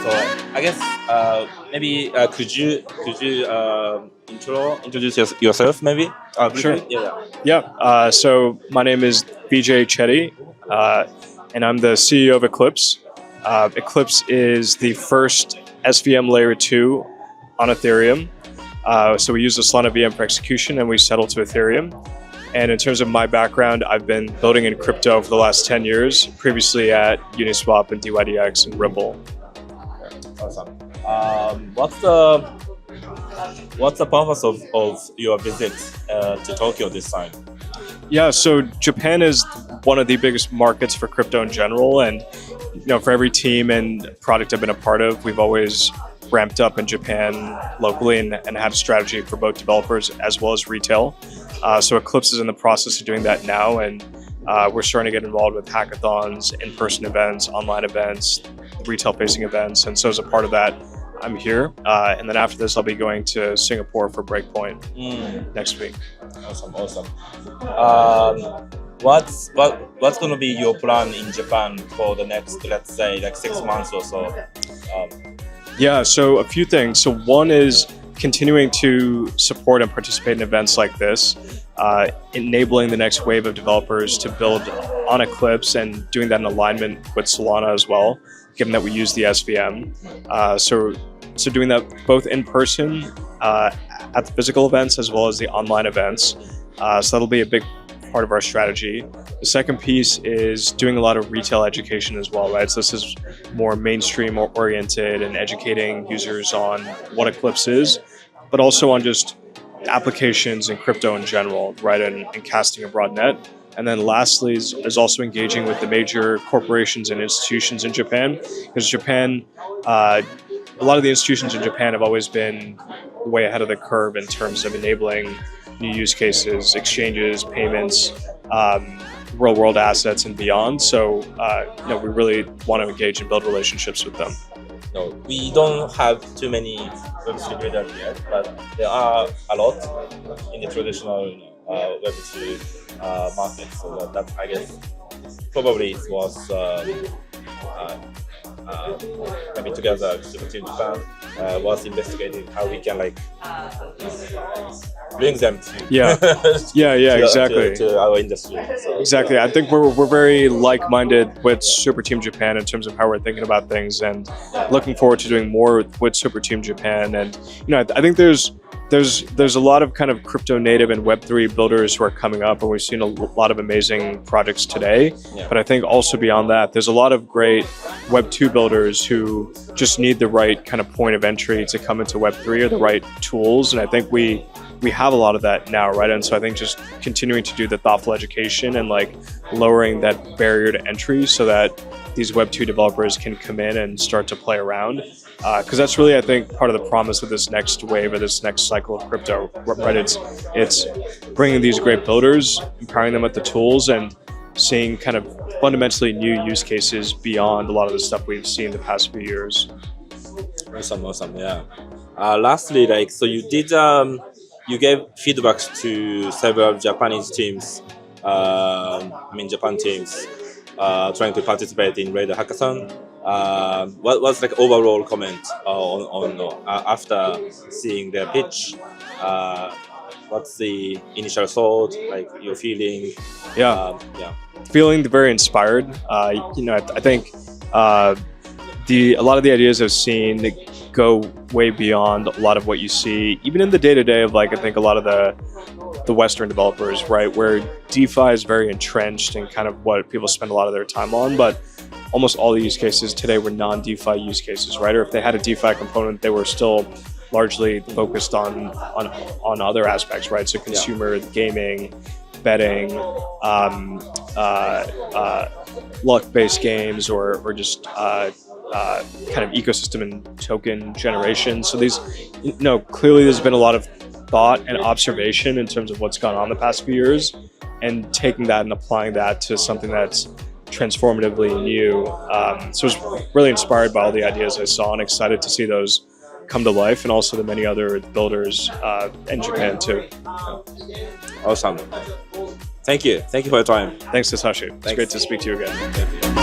So I guess maybe could you introduce yourself maybe? Sure. Briefly? Yeah. Yeah. So my name is BJ Chetty, and I'm the CEO of Eclipse. Eclipse is the first SVM layer 2 on Ethereum. So we use the Solana VM for execution, and we settle to Ethereum. And in terms of my background, I've been building in crypto for the last 10 years, previously at Uniswap and DYDX and Ripple. Awesome. What's the purpose of your visit to Tokyo this time? Yeah, so Japan is one of the biggest markets for crypto in general, and for every team and product I've been a part of, we've always ramped up in Japan locally and had a strategy for both developers as well as retail. So Eclipse is in the process of doing that now, and we're starting to get involved with hackathons, in-person events, online events, retail-facing events, and so as a part of that, I'm here. And then after this, I'll be going to Singapore for Breakpoint next week. Awesome. What's going to be your plan in Japan for the next, let's say, like 6 months or so? Yeah, so a few things. So one is continuing to support and participate in events like this, enabling the next wave of developers to build on Eclipse and doing that in alignment with Solana as well, given that we use the SVM. So doing that both in person at the physical events as well as the online events. So that'll be a big part of our strategy. The second piece is doing a lot of retail education as well, right? So this is more mainstream oriented and educating users on what Eclipse is, but also on just applications and crypto in general, right? And casting a broad net. And then lastly is also engaging with the major corporations and institutions in Japan, because Japan, a lot of the institutions in Japan have always been way ahead of the curve in terms of enabling new use cases, exchanges, payments, real-world assets, and beyond. So, we really want to engage and build relationships with them. No, we don't have too many Web3 builders yet, but there are a lot in the traditional Web3 market. So that I guess probably it was maybe together with the team Japan was investigating how we can bring them to exactly to our industry. So, exactly. I think we're very like-minded with Super Team Japan in terms of how we're thinking about things, and looking forward to doing more with Super Team Japan. And I think there's a lot of kind of crypto native and Web3 builders who are coming up, and we've seen a lot of amazing projects today. Yeah. But I think also beyond that, there's a lot of great Web2 builders who just need the right kind of point of entry to come into Web3 or the right tools. And I think we have a lot of that now, right? And so I think just continuing to do the thoughtful education and lowering that barrier to entry so that these Web2 developers can come in and start to play around. Because that's really, I think, part of the promise of this next wave or this next cycle of crypto, right? It's bringing these great builders, empowering them with the tools, and seeing kind of fundamentally new use cases beyond a lot of the stuff we've seen the past few years. Awesome, yeah. Lastly, so you did, you gave feedback to several Japanese teams, Japan teams, trying to participate in Radar Hackathon. What was overall comment on after seeing their pitch? What's the initial thought? Your feeling? Feeling very inspired. I think a lot of the ideas I've seen go way beyond a lot of what you see, even in the day-to-day of I think a lot of the Western developers, right? Where DeFi is very entrenched and kind of what people spend a lot of their time on, but almost all the use cases today were non-DeFi use cases, right? Or if they had a DeFi component, they were still largely focused on other aspects, right? So consumer gaming, betting, luck-based games, or just kind of ecosystem and token generation. So these, clearly there's been a lot of thought and observation in terms of what's gone on the past few years, and taking that and applying that to something that's transformatively new. So I was really inspired by all the ideas I saw and excited to see those come to life, and also the many other builders in Japan too. Awesome. Thank you for your time. Thanks, Tasashi. It's great to speak to you again.